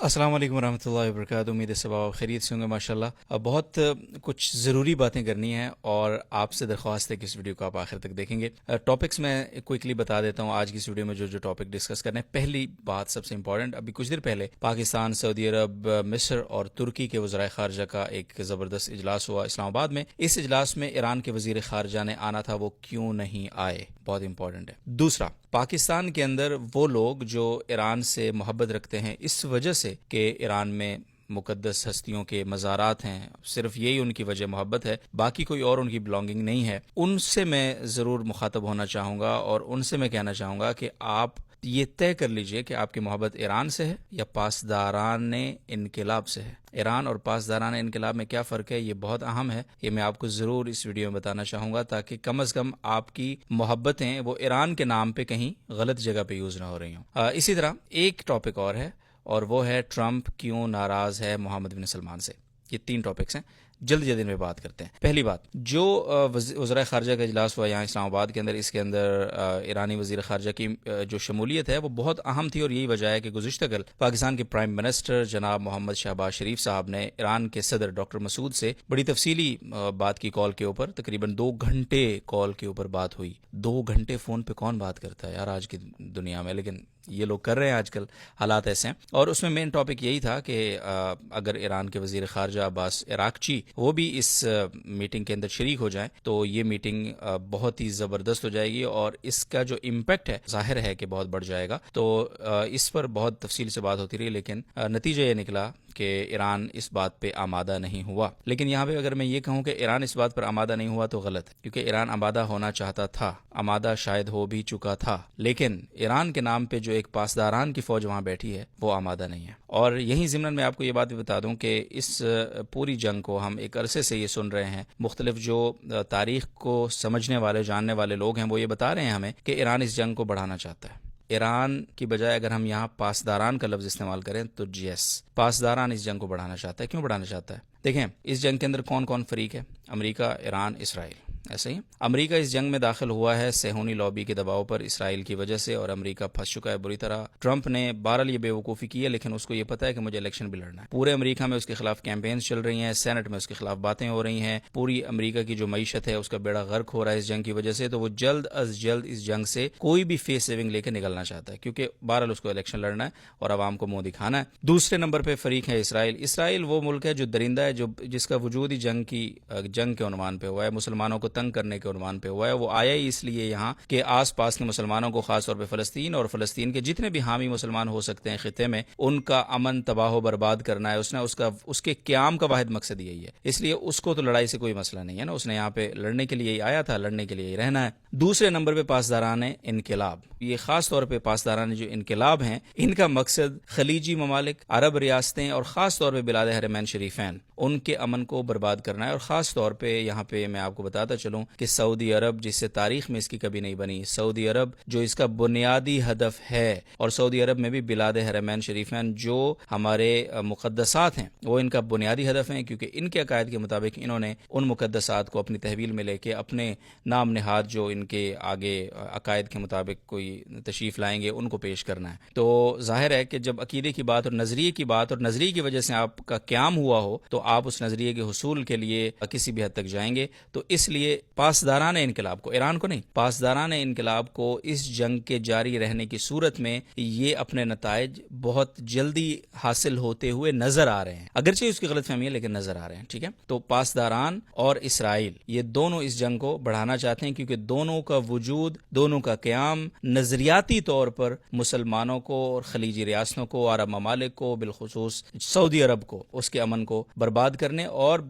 अस्सलाम वालेकुम रहमतुल्लाहि व बरकातहू। उम्मीद है सब आप खैरियत से होंगे माशाल्लाह। बहुत कुछ ज़रूरी बातें करनी है और आपसे दरख्वास्त है कि इस वीडियो को आप आखिर तक देखेंगे। टॉपिक्स मैं क्विकली बता देता हूँ आज की इस वीडियो में जो टॉपिक डिस्कस करने हैं। पहली बात सबसे इंपॉर्टेंट, अभी कुछ देर पहले पाकिस्तान, सऊदी अरब, मिस्र और तुर्की के वज़राए ख़ारजा का एक ज़बरदस्त इजलास हुआ इस्लामाबाद में। इस इजलास में ईरान के वज़ीर ख़ारजा ने आना था, वो क्यों नहीं आए, बहुत इंपॉर्टेंट है। दूसरा, पाकिस्तान के अंदर वो लोग जो ईरान से मोहब्बत रखते हैं इस वजह से कि ईरान में मुकद्दस हस्तियों के मज़ारात हैं, सिर्फ यही उनकी वजह मोहब्बत है, बाकी कोई और उनकी बिलोंगिंग नहीं है, उनसे मैं ज़रूर मुखातब होना चाहूँगा और उनसे मैं कहना चाहूँगा कि आप ये तय कर लीजिए कि आपकी मोहब्बत ईरान से है या पासदारान इनकलाब से है। ईरान और पासदारान इनकलाब में क्या फ़र्क है, ये बहुत अहम है, ये मैं आपको ज़रूर इस वीडियो में बताना चाहूँगा ताकि कम अज़ कम आपकी मोहब्बतें वो ईरान के नाम पे कहीं गलत जगह पे यूज़ ना हो रही हों। इसी तरह एक टॉपिक और है और वो है ट्रंप क्यों नाराज़ है मोहम्मद बिन सलमान से। ये 3 टॉपिक्स हैं, जल्दी जल्दी में बात करते हैं। पहली बात, जो वज़राए ख़ारजा का इजलास हुआ यहाँ इस्लामाबाद के अंदर, इसके अंदर ईरानी वज़ीर ख़ारजा की जो शमूलियत है वो बहुत अहम थी और यही वजह है कि गुज़िश्ता कल पाकिस्तान के प्राइम मिनिस्टर जनाब मोहम्मद शहबाज शरीफ साहब ने ईरान के सदर डॉक्टर मसूद से बड़ी तफसीली बात की कॉल के ऊपर। तकरीबन 2 घंटे कॉल के ऊपर बात हुई। 2 घंटे फ़ोन पे कौन बात करता है यार आज की दुनिया में, लेकिन ये लोग कर रहे हैं आजकल, हालात ऐसे हैं। और उसमें मेन टॉपिक यही था कि अगर ईरान के वज़ीर ख़ारजा अब्बास अराक्ची वो भी इस मीटिंग के अंदर शरीक हो जाएं तो ये मीटिंग बहुत ही ज़बरदस्त हो जाएगी और इसका जो इम्पैक्ट है ज़ाहिर है कि बहुत बढ़ जाएगा। तो इस पर बहुत तफसील से बात होती रही, लेकिन नतीजा ये निकला कि ईरान इस बात पे आमादा नहीं हुआ। लेकिन यहाँ पे अगर मैं ये कहूँ कि ईरान इस बात पर आमादा नहीं हुआ तो गलत है, क्योंकि ईरान आमादा होना चाहता था, आमादा शायद हो भी चुका था, लेकिन ईरान के नाम पे जो एक पासदारान की फ़ौज वहाँ बैठी है वो आमादा नहीं है। और यहीं ज़िम्नन मैं आपको ये बात भी बता दूँ कि इस पूरी जंग को हम एक अरसे से ये सुन रहे हैं, मुख्तलिफ जो तारीख़ को समझने वाले, जानने वाले लोग हैं वो ये बता रहे हैं हमें कि ईरान इस जंग को बढ़ाना चाहता है। ईरान की बजाय अगर हम यहाँ पासदारान का लफ्ज़ इस्तेमाल करें तो यस, पासदारान इस जंग को बढ़ाना चाहता है। क्यों बढ़ाना चाहता है? देखें, इस जंग के अंदर कौन कौन फरीक है? America, Iran, Israel. ऐसे ही अमेरिका इस जंग में दाखिल हुआ है सेहूनी लॉबी के दबाव पर, इसराइल की वजह से, और अमेरिका फंस चुका है बुरी तरह। ट्रंप ने बहरहाल ये बेवकूफ़ी की है, लेकिन उसको ये पता है कि मुझे इलेक्शन भी लड़ना है। पूरे अमेरिका में उसके खिलाफ कैंपेन्स चल रही हैं, सेनेट में उसके खिलाफ बातें हो रही हैं, पूरी अमेरिका की जो मईशत है उसका बेड़ा गर्क हो रहा है इस जंग की वजह से। तो वो जल्द अज जल्द इस जंग से कोई भी फेस सेविंग लेकर निकलना चाहता है, क्योंकि बहरहाल उसको इलेक्शन लड़ना है और आवाम को मुंह दिखाना है। दूसरे नंबर पर फरीक है इसराइल। इसराइल वो मुल्क है जो दरिंदा है, जो जिसका वजूद ही जंग के उन्वान पे हुआ है, मुसलमानों को तंग करने के उन्वान पे हुआ है। वो आया ही इसलिए यहाँ कि आस पास के मुसलमानों को, खास तौर पे फ़लस्तीन और फ़लस्तीन के जितने भी हामी मुसलमान हो सकते हैं खिते में, उनका अमन तबाह बर्बाद करना है। उसके क़याम का वाहिद मकसद यही है, इसलिए उसको तो लड़ाई से कोई मसला नहीं है ना, उसने यहाँ पे लड़ने के लिए ही आया था, लड़ने के लिए ही रहना है। दूसरे नंबर पे पासदारान इनकलाब। ये खास तौर पे पासदारान जो इनकलाब हैं, इनका मकसद खलीजी ममालिक, अरब रियासतें और ख़ास तौर पे बिलाद हरमैन शरीफैन, उनके अमन को बर्बाद करना है। और ख़ास तौर पे यहाँ पे मैं आपको बताता चलूँ कि सऊदी अरब, जिससे तारीख़ में इसकी कभी नहीं बनी, सऊदी अरब जो इसका बुनियादी हदफ है, और सऊदी अरब में भी बिलाद हरमैन शरीफैन जो हमारे मुक़द्दसात हैं वो इनका बुनियादी हदफ हैं, क्योंकि इनके अकायद के मुताबिक इन्होंने उन मुक़द्दसात को अपनी तहवील में लेके अपने नाम नहाद जो इनके आगे अकायद के मुताबिक कोई तशरीफ़ लाएंगे उनको पेश करना है। तो ज़ाहिर है कि जब अकीदे की बात और नज़रिए की बात, और नज़रिए की वजह से आपका क़याम हुआ हो, तो आप उस नज़रिए के हुसूल के लिए किसी भी हद तक जाएंगे। तो इसलिए पासदारान इनकलाब को, ईरान को नहीं, पासदारान इनकलाब को इस जंग के जारी रहने की सूरत में ये अपने नताइज बहुत जल्दी हासिल होते हुए नज़र आ रहे हैं। अगरचे उसकी गलतफहमी है, लेकिन नज़र आ रहे हैं। ठीक है, तो पासदारान और इसराइल ये दोनों इस जंग को बढ़ाना चाहते हैं, क्योंकि दोनों का वजूद, दोनों का क़याम नज़रियाती तौर पर मुसलमानों को और खलीजी रियासतों को, अरब ममालिक को, बिलखुसूस सऊदी अरब को, उसके अमन को बर्बाद करने और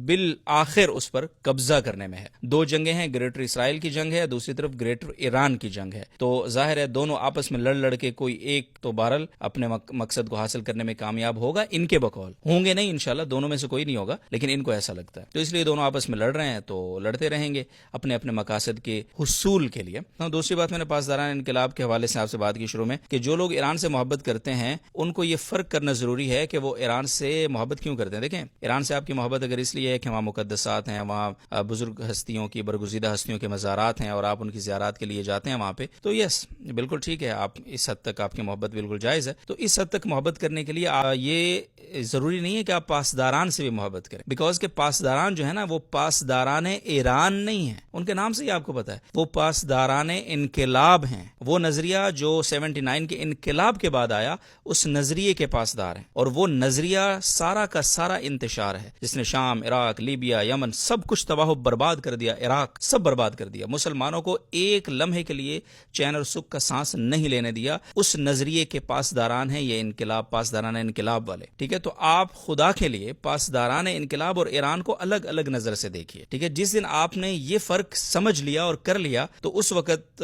बिल आखिर उस पर कब्जा करने में है। 2 जंगें हैं, ग्रेटर इसराइल की जंग है, दूसरी तरफ ग्रेटर ईरान की जंग है। तो जाहिर है दोनों आपस में लड़ के कोई एक तो बहरहाल अपने मकसद को हासिल करने में कामयाब होगा, इनके बकौल होंगे नहीं, इंशाल्लाह दोनों में से कोई नहीं होगा, लेकिन इनको ऐसा लगता है। तो इसलिए दोनों आपस में लड़ रहे हैं, तो लड़ते रहेंगे अपने अपने मकासद के हुसूल के लिए। तो दूसरी बात, मैंने पासदारान इनकलाब के हवाले से आपसे बात की शुरू में, कि जो लोग ईरान से मोहब्बत करते हैं उनको ये फ़र्क करना ज़रूरी है कि वो ईरान से मोहब्बत क्यों करते हैं। देखें, ईरान से आपकी मोहब्बत अगर इसलिए है कि वहाँ मुकद्दसात हैं, वहाँ बुजुर्ग ہستیوں کی، برگزیدہ ہستیوں کے مزارات ہیں اور آپ ان کی زیارات کے لیے جاتے ہیں وہاں پہ، تو یس بالکل ٹھیک ہے، آپ اس حد تک آپ کی محبت بالکل جائز ہے. تو اس حد تک محبت کرنے کے لیے یہ ضروری نہیں ہے کہ آپ پاسداران سے بھی محبت کریں، بیکاز کہ پاسداران جو ہے نا وہ پاسداران ایران نہیں ہیں، ان کے نام سے ہی آپ کو پتا ہے، وہ پاسداران انقلاب ہیں. وہ نظریہ جو 79 کے انقلاب کے بعد آیا اس نظریے کے پاسدار ہیں، اور وہ نظریہ سارا کا سارا انتشار ہے جس نے شام، عراق، لیبیا، یمن سب کچھ تباہ و برباد کر دیا، عراق سب برباد کر دیا، مسلمانوں کو ایک لمحے کے لیے چین اور سکھ کا سانس نہیں لینے دیا. اس نظریے کے پاسداران ہیں یہ انقلاب، پاسداران انقلاب والے. ٹھیک ہے، تو آپ خدا کے لیے پاسداران انقلاب اور ایران کو الگ الگ نظر سے دیکھیے. ٹھیک ہے، جس دن آپ نے یہ فرق سمجھ لیا اور کر لیا تو اس وقت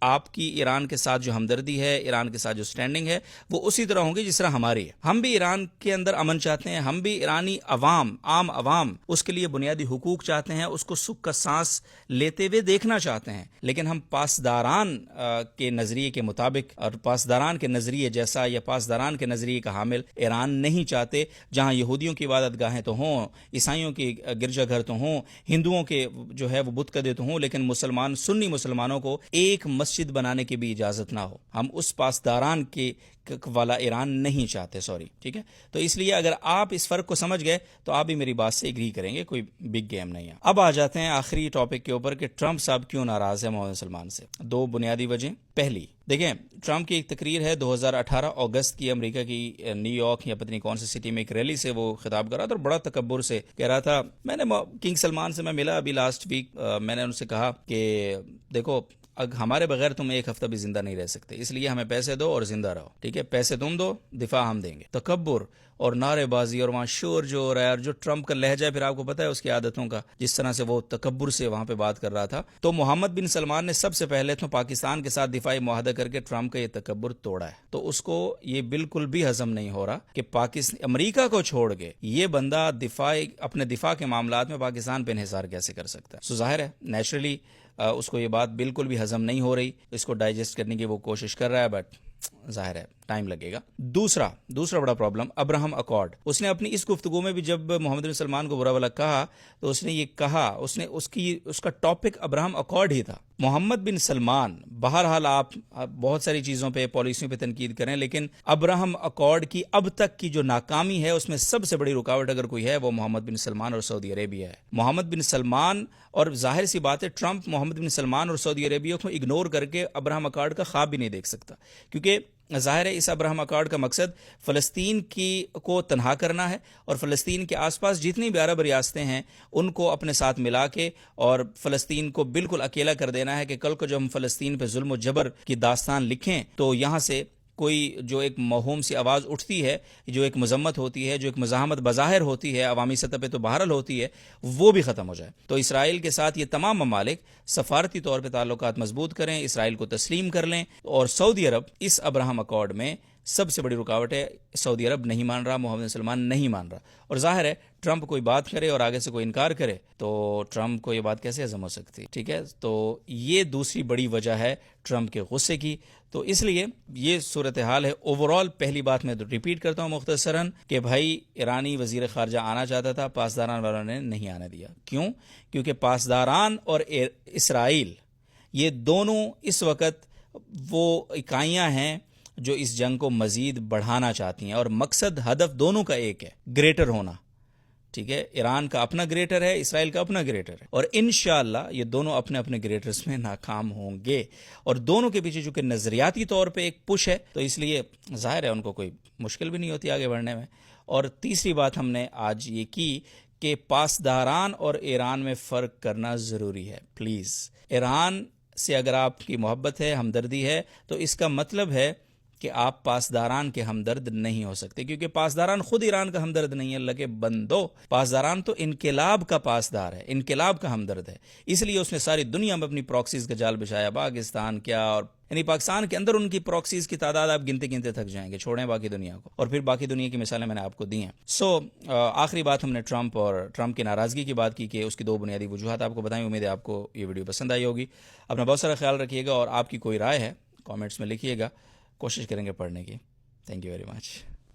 آپ کی ایران کے ساتھ جو ہمدردی ہے، ایران کے ساتھ جو سٹینڈنگ ہے، وہ اسی طرح ہوں گی جس طرح ہماری ہے. ہم بھی ایران کے اندر امن چاہتے ہیں، ہم بھی ایرانی عوام، عام عوام اس کے لیے بنیادی حقوق چاہتے ہیں، اس کو سکھ کا سانس لیتے ہوئے دیکھنا چاہتے ہیں. لیکن ہم پاسداران کے نظریے کے مطابق اور پاسداران کے نظریے جیسا یا پاسداران کے نظریے کا حامل ایران نہیں چاہتے، جہاں یہودیوں کی عبادت گاہیں تو ہوں، عیسائیوں کے گرجا گھر تو ہوں، ہندوؤں کے جو ہے وہ بت قدے تو ہوں، لیکن سنی مسلمانوں کو ایک مسجد بنانے کی بھی اجازت نہ ہو. ہم اس پاسداران کے والا ایران نہیں چاہتے، سوری. ٹھیک ہے، تو اس لیے اگر آپ اس فرق کو سمجھ گئے تو آپ بھی میری بات سے ایگری کریں گے، کوئی بگ گیم نہیں ہے. اب آ جاتے ہیں آخری ٹاپک کے اوپر کہ ٹرمپ صاحب کیوں ناراض ہے محمد سلمان سے. دو بنیادی وجہ. پہلی دیکھیں، ٹرمپ کی ایک تقریر ہے 2018 اگست کی، امریکہ کی نیو یارک یا پتہ نہیں کون سی سٹی میں ایک ریلی سے وہ خطاب کر رہا تھا اور بڑا تکبر سے کہہ رہا تھا. میں نے کنگ سلمان سے میں ملا ابھی لاسٹ ویک، میں نے ان سے کہا کہ دیکھو ہمارے بغیر تم ایک ہفتہ بھی زندہ نہیں رہ سکتے، اس لیے ہمیں پیسے دو اور زندہ رہو. ٹھیک ہے، پیسے تم دو، دفاع ہم دیں گے. تکبر اور نعرے بازی اور وہاں شور جو ہو رہا ہے، جو ٹرمپ کا لہجہ پھر آپ کو پتا ہے اس کی عادتوں کا، جس طرح سے وہ تکبر سے وہاں پہ بات کر رہا تھا. تو محمد بن سلمان نے سب سے پہلے تو پاکستان کے ساتھ دفاعی معاہدہ کر کے ٹرمپ کا یہ تکبر توڑا ہے. تو اس کو یہ بالکل بھی ہضم نہیں ہو رہا کہ امریکہ کو چھوڑ کے یہ بندہ اپنے دفاع کے معاملات میں پاکستان پہ انحصار کیسے کر سکتا ہے. سو ظاہر ہے نیچرلی اس کو یہ بات بالکل بھی ہضم نہیں ہو رہی، اس کو ڈائجسٹ کرنے کی وہ کوشش کر رہا ہے، بٹ ظاہر ہے ٹائم لگے گا. دوسرا بڑا پرابلم ابراہم اکارڈ. اس نے اپنی اس گفتگو میں بھی جب محمد بن سلمان کو برا بھلا کہا تو اس نے یہ کہا، اس کا ٹاپک ابراہم اکارڈ ہی تھا. محمد بن سلمان بہرحال آپ بہت ساری چیزوں پہ، پالیسیوں پہ تنقید کریں، لیکن ابراہم اکارڈ کی اب تک کی جو ناکامی ہے اس میں سب سے بڑی رکاوٹ اگر کوئی ہے وہ محمد بن سلمان اور سعودی عربیہ ہے. محمد بن سلمان، اور ظاہر سی بات ہے ٹرمپ محمد بن سلمان اور سعودی عربیہ کو اگنور کر کے ابراہم اکارڈ کا خواب بھی نہیں دیکھ سکتا، کیونکہ ظاہر ہے اس ابراہم اکارڈ کا مقصد فلسطین کو تنہا کرنا ہے اور فلسطین کے آس پاس جتنی بھی عرب ریاستیں ہیں ان کو اپنے ساتھ ملا کے اور فلسطین کو بالکل اکیلا کر دینا ہے کہ کل کو جب ہم فلسطین پہ ظلم و جبر کی داستان لکھیں تو یہاں سے کوئی جو ایک موہوم سی آواز اٹھتی ہے، جو ایک مذمت ہوتی ہے، جو ایک مزاحمت بظاہر ہوتی ہے عوامی سطح پہ تو بہرحال ہوتی ہے، وہ بھی ختم ہو جائے. تو اسرائیل کے ساتھ یہ تمام ممالک سفارتی طور پہ تعلقات مضبوط کریں، اسرائیل کو تسلیم کر لیں. اور سعودی عرب اس ابراہم اکارڈ میں سب سے بڑی رکاوٹ ہے. سعودی عرب نہیں مان رہا، محمد بن سلمان نہیں مان رہا، اور ظاہر ہے ٹرمپ کوئی بات کرے اور آگے سے کوئی انکار کرے تو ٹرمپ کو یہ بات کیسے ہضم ہو سکتی. ٹھیک ہے، تو یہ دوسری بڑی وجہ ہے ٹرمپ کے غصے کی. تو اس لیے یہ صورتحال ہے. اوورال پہلی بات میں ریپیٹ کرتا ہوں مختصراً کہ بھائی ایرانی وزیر خارجہ آنا چاہتا تھا، پاسداران والوں نے نہیں آنے دیا. کیوں؟ کیونکہ پاسداران اور اسرائیل یہ دونوں اس وقت وہ اکائیاں ہیں جو اس جنگ کو مزید بڑھانا چاہتی ہیں، اور مقصد ہدف دونوں کا ایک ہے، گریٹر ہونا. ٹھیک ہے، ایران کا اپنا گریٹر ہے، اسرائیل کا اپنا گریٹر ہے، اور انشاءاللہ یہ دونوں اپنے اپنے گریٹرز میں ناکام ہوں گے. اور دونوں کے پیچھے چونکہ نظریاتی طور پہ ایک پش ہے تو اس لیے ظاہر ہے ان کو کوئی مشکل بھی نہیں ہوتی آگے بڑھنے میں. اور تیسری بات ہم نے آج یہ کی کہ پاسداران اور ایران میں فرق کرنا ضروری ہے. پلیز، ایران سے اگر آپ کی محبت ہے، ہمدردی ہے، تو اس کا مطلب ہے کہ آپ پاسداران کے ہمدرد نہیں ہو سکتے، کیونکہ پاسداران خود ایران کا ہمدرد نہیں ہے. اللہ کے بندو، پاسداران تو انقلاب کا پاسدار ہے، انقلاب کا ہمدرد ہے. اس لیے اس نے ساری دنیا میں اپنی پراکسیز کا جال بچھایا. پاکستان کیا، اور یعنی پاکستان کے اندر ان کی پراکسیز کی تعداد آپ گنتے گنتے تھک جائیں گے، چھوڑیں باقی دنیا کو. اور پھر باقی دنیا کی مثالیں میں نے آپ کو دی ہیں. آخری بات ہم نے ٹرمپ کی ناراضگی کی بات کی کہ اس کی دو بنیادی وجوہات آپ کو بتائیں. امید ہے آپ کو یہ ویڈیو پسند آئی ہوگی. اپنا بہت سارا خیال رکھیے گا، اور آپ کی کوئی رائے ہے کامنٹس میں لکھیے گا، کوشش کریں گے پڑھنے کی. Thank you very much.